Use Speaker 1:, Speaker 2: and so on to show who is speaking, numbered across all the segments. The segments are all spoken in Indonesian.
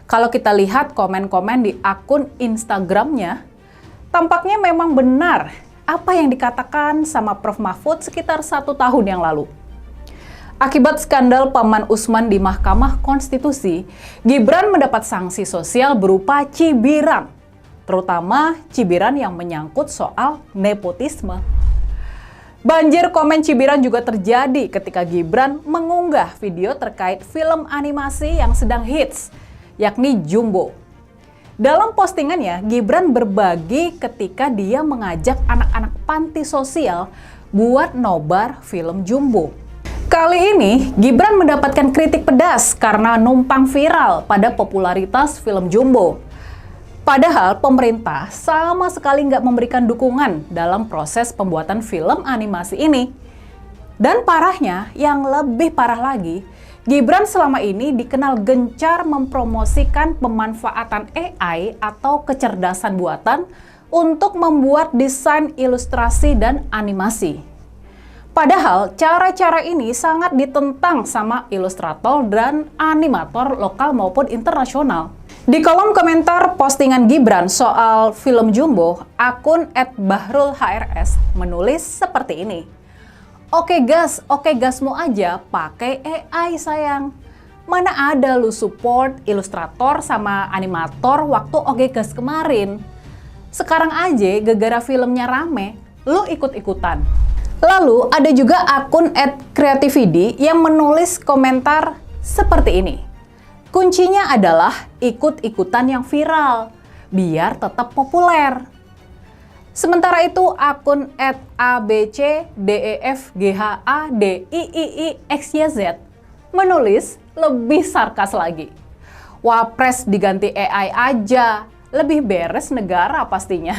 Speaker 1: Kalau kita lihat komen-komen di akun Instagramnya, tampaknya memang benar apa yang dikatakan sama Prof. Mahfud sekitar 1 tahun yang lalu. Akibat skandal Paman Usman di Mahkamah Konstitusi, Gibran mendapat sanksi sosial berupa cibiran, terutama cibiran yang menyangkut soal nepotisme. Banjir komen cibiran juga terjadi ketika Gibran mengunggah video terkait film animasi yang sedang hits, yakni Jumbo. Dalam postingannya, Gibran berbagi ketika dia mengajak anak-anak panti sosial buat nobar film Jumbo. Kali ini, Gibran mendapatkan kritik pedas karena numpang viral pada popularitas film Jumbo. Padahal pemerintah sama sekali nggak memberikan dukungan dalam proses pembuatan film animasi ini. Dan parahnya, yang lebih parah lagi, Gibran selama ini dikenal gencar mempromosikan pemanfaatan AI atau kecerdasan buatan untuk membuat desain ilustrasi dan animasi. Padahal cara-cara ini sangat ditentang sama ilustrator dan animator lokal maupun internasional. Di kolom komentar postingan Gibran soal film Jumbo, akun @bahrulhrs menulis seperti ini. Oke gasmu aja pakai AI sayang. Mana ada lu support ilustrator sama animator waktu oke gas kemarin. Sekarang aja gara-gara filmnya rame, lu ikut-ikutan. Lalu ada juga akun @creatividi yang menulis komentar seperti ini. Kuncinya adalah ikut-ikutan yang viral, biar tetap populer. Sementara itu akun @abcdefghadIIIXYZ menulis lebih sarkas lagi. Wapres diganti AI aja, lebih beres negara pastinya.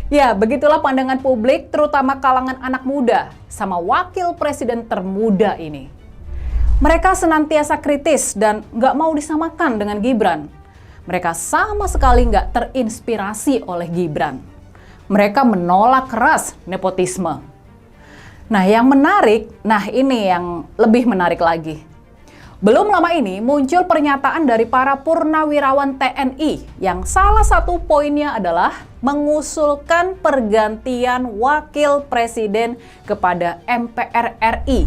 Speaker 1: Ya, begitulah pandangan publik terutama kalangan anak muda sama wakil presiden termuda ini. Mereka senantiasa kritis dan nggak mau disamakan dengan Gibran. Mereka sama sekali nggak terinspirasi oleh Gibran. Mereka menolak keras nepotisme. Nah, yang menarik, ini yang lebih menarik lagi. Belum lama ini muncul pernyataan dari para purnawirawan TNI yang salah satu poinnya adalah mengusulkan pergantian wakil presiden kepada MPR RI.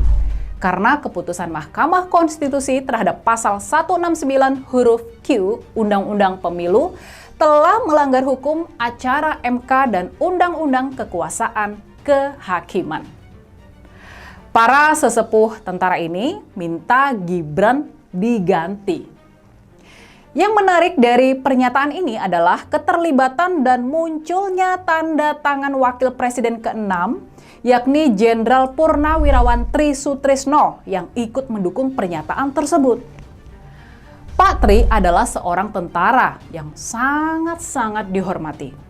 Speaker 1: Karena keputusan Mahkamah Konstitusi terhadap pasal 169 huruf Q Undang-Undang Pemilu telah melanggar hukum acara MK dan Undang-Undang Kekuasaan Kehakiman. Para sesepuh tentara ini minta Gibran diganti. Yang menarik dari pernyataan ini adalah keterlibatan dan munculnya tanda tangan Wakil Presiden ke-6, yakni Jenderal Purnawirawan Tri Sutrisno yang ikut mendukung pernyataan tersebut. Pak Tri adalah seorang tentara yang sangat-sangat dihormati.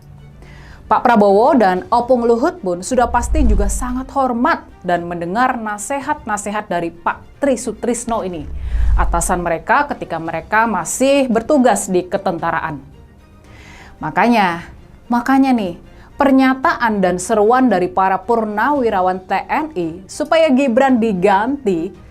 Speaker 1: Pak Prabowo dan Opung Luhut pun sudah pasti juga sangat hormat dan mendengar nasihat-nasihat dari Pak Tri Sutrisno ini, atasan mereka ketika mereka masih bertugas di ketentaraan. Makanya nih, pernyataan dan seruan dari para purnawirawan TNI supaya Gibran diganti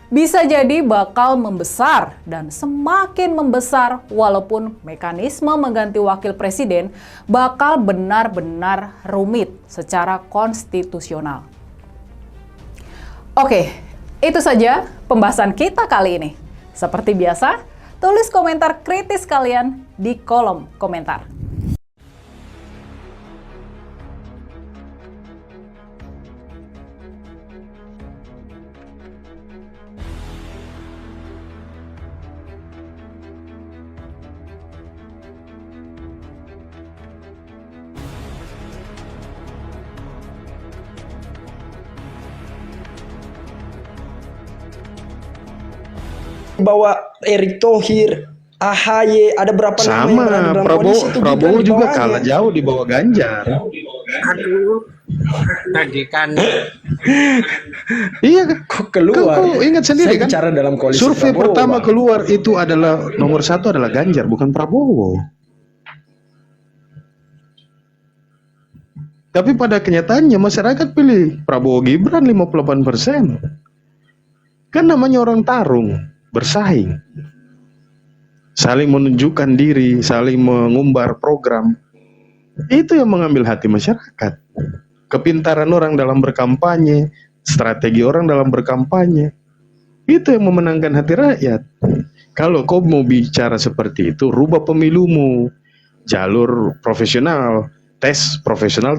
Speaker 1: bisa jadi bakal membesar dan semakin membesar walaupun mekanisme mengganti wakil presiden bakal benar-benar rumit secara konstitusional. Oke, itu saja pembahasan kita kali ini. Seperti biasa, tulis komentar kritis kalian di kolom komentar.
Speaker 2: Bawa Erick Thohir, AHY, ada berapa nama yang berada dalam koalisi itu?
Speaker 3: Prabowo juga kalah jauh di bawah Ganjar.
Speaker 4: Aduh, tadi kan
Speaker 3: Iya,
Speaker 2: kok keluar.
Speaker 3: kau ingat sendiri
Speaker 2: Saya
Speaker 3: kan?
Speaker 2: bicara dalam koalisi
Speaker 3: Survei
Speaker 2: Prabowo,
Speaker 3: pertama
Speaker 2: Bang.
Speaker 3: keluar itu adalah nomor 1 adalah Ganjar, bukan Prabowo. Tapi pada kenyataannya masyarakat pilih Prabowo Gibran 58%. Kan namanya orang tarung, bersaing. saling menunjukkan diri, saling mengumbar program. Itu yang mengambil hati masyarakat. Kepintaran orang dalam berkampanye, strategi orang dalam berkampanye, itu yang memenangkan hati rakyat. Kalau kau mau bicara seperti itu, rubah pemilumu, jalur profesional, tes profesional.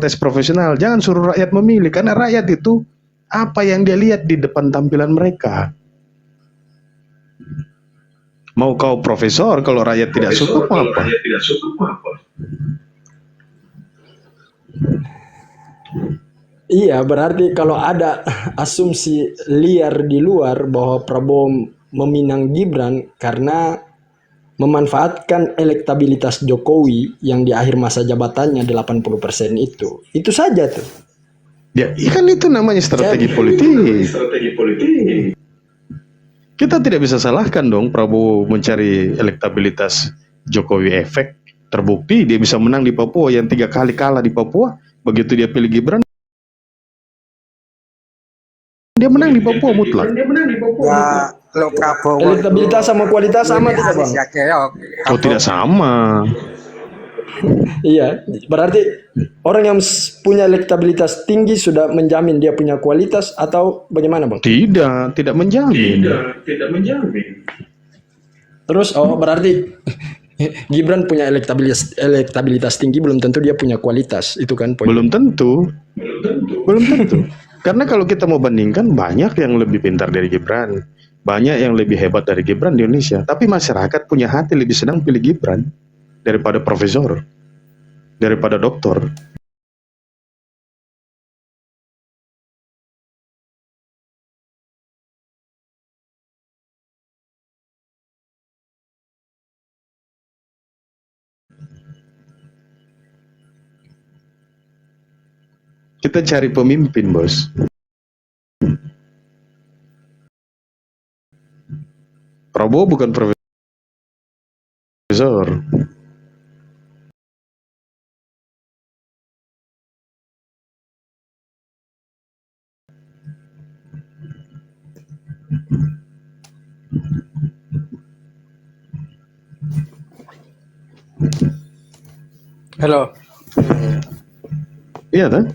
Speaker 3: Jangan suruh rakyat memilih, karena rakyat itu apa yang dia lihat di depan tampilan mereka. Mau kau profesor, kalau rakyat tidak suka apa?
Speaker 2: Iya, berarti kalau ada asumsi liar di luar bahwa Prabowo meminang Gibran karena memanfaatkan elektabilitas Jokowi yang di akhir masa jabatannya 80% itu saja tuh.
Speaker 3: Ya, kan itu namanya strategi politik. Kita tidak bisa salahkan dong Prabowo mencari elektabilitas Jokowi efek. Terbukti dia bisa menang di Papua, yang 3 kali kalah di Papua. Begitu dia pilih Gibran, dia menang di Papua mutlak.
Speaker 4: Ya, lo Prabowo
Speaker 2: Elektabilitas sama kualitas sama tidak, Bang?
Speaker 4: ya keok.
Speaker 3: Oh, tidak sama.
Speaker 2: Iya, berarti orang yang punya elektabilitas tinggi sudah menjamin dia punya kualitas atau bagaimana, Bang?
Speaker 3: Tidak menjamin.
Speaker 2: Terus berarti Gibran punya elektabilitas tinggi, belum tentu dia punya kualitas, itu kan poin.
Speaker 3: Belum tentu. Karena kalau kita mau bandingkan, banyak yang lebih pintar dari Gibran, banyak yang lebih hebat dari Gibran di Indonesia. Tapi masyarakat punya hati lebih senang pilih Gibran daripada profesor, daripada doktor. Kita cari pemimpin, bos. Prabowo bukan profesor.
Speaker 4: Halo.
Speaker 3: Iya kan?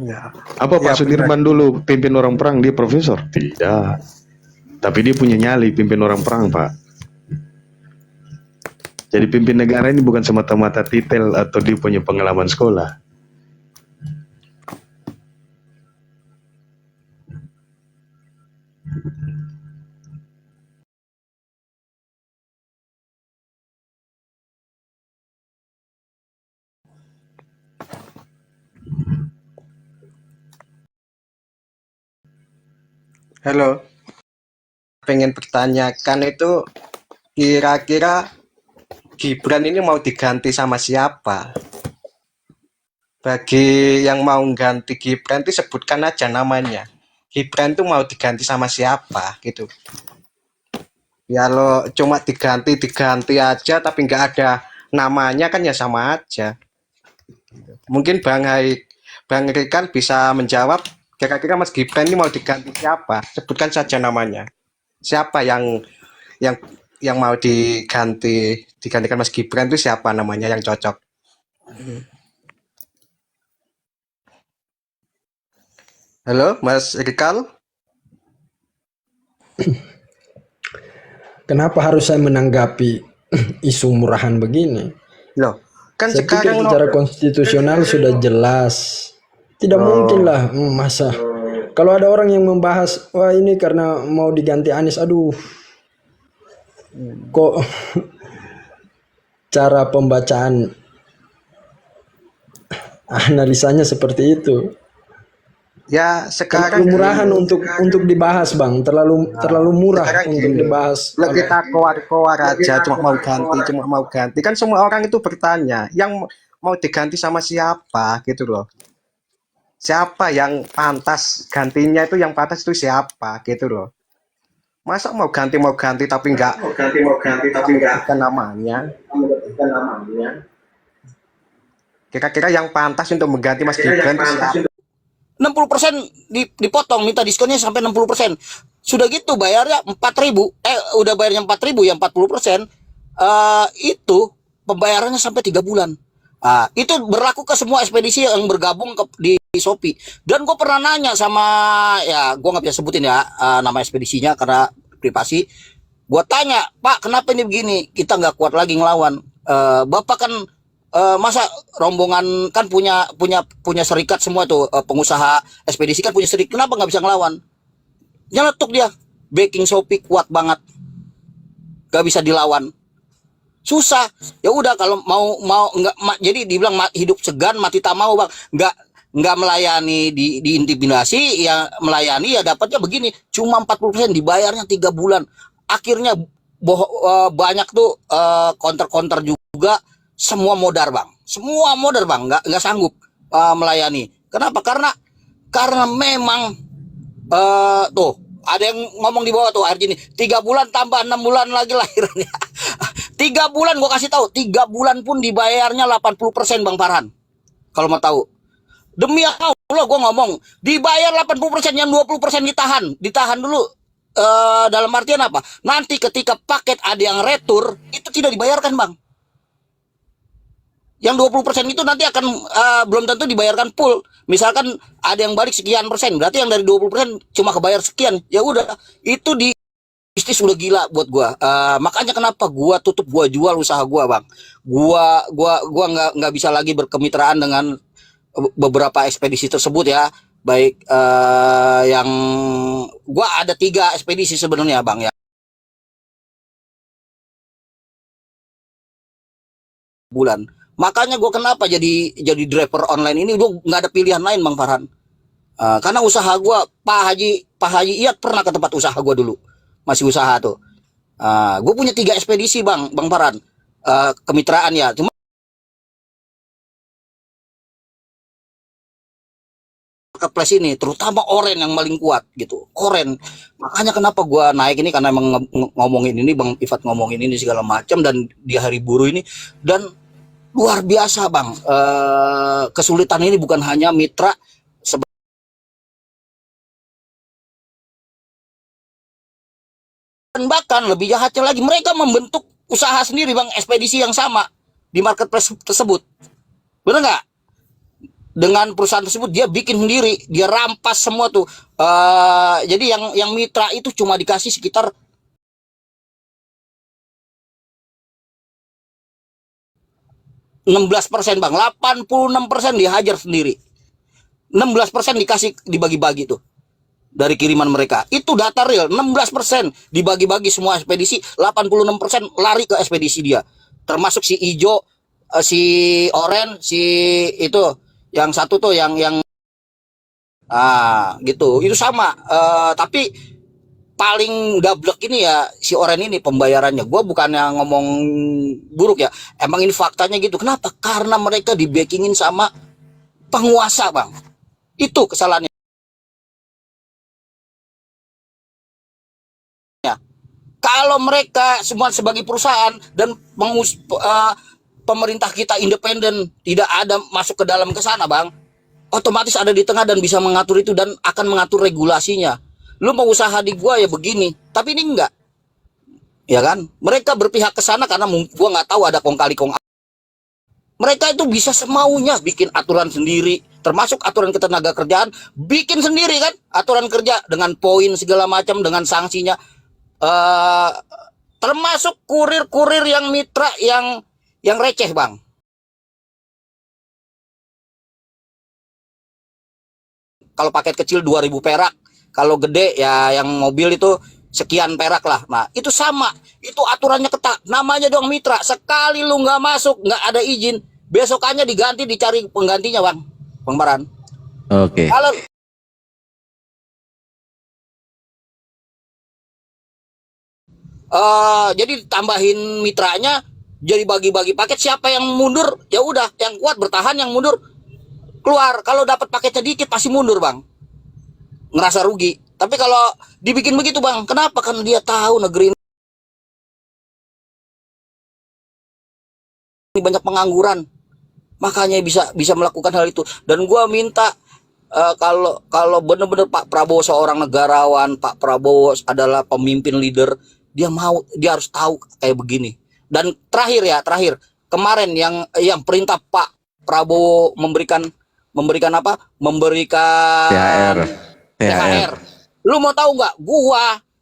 Speaker 4: Ya.
Speaker 3: Apa
Speaker 4: Ya,
Speaker 3: Pak Sudirman dulu pimpin orang perang, dia profesor? Tidak. Tapi dia punya nyali pimpin orang perang, Pak. Jadi pimpin negara ini bukan semata-mata titel atau dia punya pengalaman sekolah.
Speaker 4: Halo. Pengen bertanyakan itu kira-kira Gibran ini mau diganti sama siapa? Bagi yang mau ganti Gibran itu sebutkan aja namanya. Gibran itu mau diganti sama siapa gitu. Ya lo cuma diganti aja tapi nggak ada namanya kan ya sama aja. Mungkin Bang Rikan bisa menjawab kira-kira Mas Gibran ini mau diganti siapa? Sebutkan saja namanya. Siapa yang mau digantikan Mas Gibran itu siapa namanya yang cocok? Halo, Mas Rikal?
Speaker 2: Kenapa harus saya menanggapi isu murahan begini?
Speaker 4: Loh, kan
Speaker 2: Saya pikir
Speaker 4: sekarang
Speaker 2: secara konstitusional sudah jelas. Tidak mungkin lah, masa. Kalau ada orang yang membahas, wah ini karena mau diganti Anies, aduh. Kok cara pembacaan analisanya seperti itu?
Speaker 4: ya sekarang
Speaker 2: Terlalu murahan untuk dibahas, Bang. Terlalu murah
Speaker 4: sekarang
Speaker 2: untuk
Speaker 4: gini,
Speaker 2: dibahas.
Speaker 4: lo kita keluar aja cuma mau ganti kan semua orang itu bertanya yang mau diganti sama siapa gitu loh. Siapa yang pantas gantinya itu yang pantas itu siapa gitu loh. Masa mau ganti tapi enggak bukan namanya. Kira-kira yang pantas untuk mengganti Mas Gibran itu siapa?
Speaker 5: 60% dipotong, minta diskonnya sampai 60%. Sudah gitu bayarnya 4.000, udah bayarnya 4.000 ya 40%. itu pembayarannya sampai 3 bulan. Itu berlaku ke semua ekspedisi yang bergabung di Shopee. Dan gue pernah nanya sama, ya gue nggak bisa sebutin ya nama ekspedisinya karena privasi. Gue tanya, Pak, kenapa ini begini? Kita nggak kuat lagi ngelawan. Bapak kan masa rombongan kan punya serikat semua tuh, pengusaha ekspedisi kan punya serikat. Kenapa nggak bisa ngelawan? Nyeletuk dia. Backing Shopee kuat banget, gak bisa dilawan. Susah. Ya udah, kalau mau nggak jadi dibilang hidup segan mati tak mau, Bang. Nggak melayani, diintimidasi, ya melayani ya dapatnya begini, cuma 40%, dibayarnya 3 bulan. Akhirnya banyak tuh counter juga, semua modar, Bang. Semua modar, Bang, nggak sanggup melayani. Kenapa? Karena memang tuh ada yang ngomong di bawah tuh, Arjini 3 bulan tambah 6 bulan lagi lahirannya. 3 bulan gue kasih tahu, 3 bulan pun dibayarnya 80%, Bang Farhan. Kalau mau tahu, demi Allah gue ngomong, dibayar 80%, yang 20% ditahan dulu. Dalam artian apa? Nanti ketika paket ada yang retur, itu tidak dibayarkan, Bang. Yang 20% itu nanti akan belum tentu dibayarkan full. Misalkan ada yang balik sekian persen, berarti yang dari 20% cuma kebayar sekian. Ya udah, itu di bisnis udah gila buat gua. Makanya kenapa gua tutup, gua jual usaha gua, Bang. Gua nggak bisa lagi berkemitraan dengan beberapa ekspedisi tersebut ya. Baik yang gua ada 3 ekspedisi sebenarnya, Bang, ya. Bulan. Makanya gue kenapa jadi driver online ini, gue nggak ada pilihan lain, Bang Farhan. Karena usaha gue, Pak Haji Iyad pernah ke tempat usaha gue dulu, masih usaha tuh. Gue punya 3 ekspedisi, Bang Farhan, kemitraan ya. Cuma marketplace ini, terutama Oren yang paling kuat gitu, Oren. Makanya kenapa gue naik ini, karena emang ngomongin ini, Bang Ifat ngomongin ini segala macam, dan di hari buruh ini, dan luar biasa, Bang. Kesulitan ini bukan hanya mitra, dan bahkan lebih jahatnya lagi, mereka membentuk usaha sendiri, Bang, ekspedisi yang sama di marketplace tersebut. Bener nggak? Dengan perusahaan tersebut dia bikin sendiri, dia rampas semua tuh. Jadi yang mitra itu cuma dikasih sekitar 16%, Bang. 86% dihajar sendiri. 16% dikasih, dibagi-bagi tuh dari kiriman mereka. Itu data real, 16% dibagi-bagi semua ekspedisi, 86% lari ke ekspedisi dia. Termasuk si Ijo, si Oren, si itu yang satu tuh yang gitu. Itu sama. Tapi paling gablek ini ya si Oren ini pembayarannya. Gue bukannya ngomong buruk ya, emang ini faktanya gitu. Kenapa? Karena mereka di-backingin sama penguasa, Bang. Itu kesalahannya. Kalau mereka semua sebagai perusahaan dan pemerintah kita independen, tidak ada masuk ke dalam ke sana, Bang, otomatis ada di tengah dan bisa mengatur itu dan akan mengatur regulasinya. Lu mau usaha di gua ya begini, tapi ini enggak, ya kan? Mereka berpihak ke sana karena gua nggak tahu ada kong kali kong. Mereka itu bisa semaunya bikin aturan sendiri, termasuk aturan ketenaga kerjaan, bikin sendiri kan aturan kerja dengan poin segala macam, dengan sanksinya. Termasuk kurir-kurir yang mitra yang receh, Bang. Kalau paket kecil 2.000 perak, kalau gede ya yang mobil itu sekian perak lah. Nah itu sama, itu aturannya ketat. Namanya doang mitra, sekali lu nggak masuk, nggak ada izin, besokannya diganti, dicari penggantinya, Bang Farhan.
Speaker 6: Oke.
Speaker 5: Kalau jadi tambahin mitranya, jadi bagi-bagi paket, siapa yang mundur ya udah, yang kuat bertahan, yang mundur keluar. Kalau dapat paketnya dikit pasti mundur, Bang, ngerasa rugi. Tapi kalau dibikin begitu, Bang, kenapa? Kan dia tahu negeri ini banyak pengangguran, makanya bisa melakukan hal itu. Dan gua minta kalau benar-benar Pak Prabowo seorang negarawan, Pak Prabowo adalah pemimpin leader, dia harus tahu kayak begini. Dan terakhir kemarin yang perintah Pak Prabowo memberikan apa? Memberikan THR. Lu mau tahu nggak?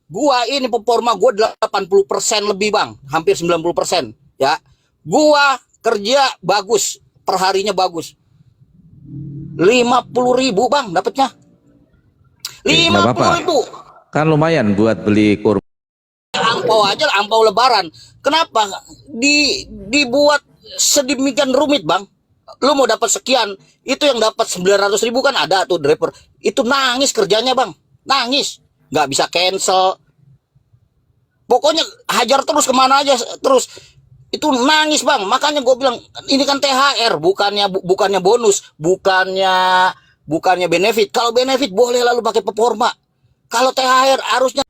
Speaker 5: Gua ini performa gua 80% lebih, Bang. Hampir 90%, ya. Gua kerja bagus, perharinya bagus. 50.000, Bang, dapatnya. 50.000.
Speaker 6: Kan lumayan buat beli kurma.
Speaker 5: Angpau lebaran. Kenapa dibuat sedemikian rumit, Bang? Lu mau dapat sekian, itu yang dapat 900.000 kan ada tuh driver. Itu nangis kerjanya, Bang. Nangis. Nggak bisa cancel. Pokoknya hajar terus kemana aja terus. Itu nangis, Bang. Makanya gue bilang ini kan THR, bukannya bonus, bukannya benefit. Kalau benefit boleh lalu pakai performa. Kalau THR harusnya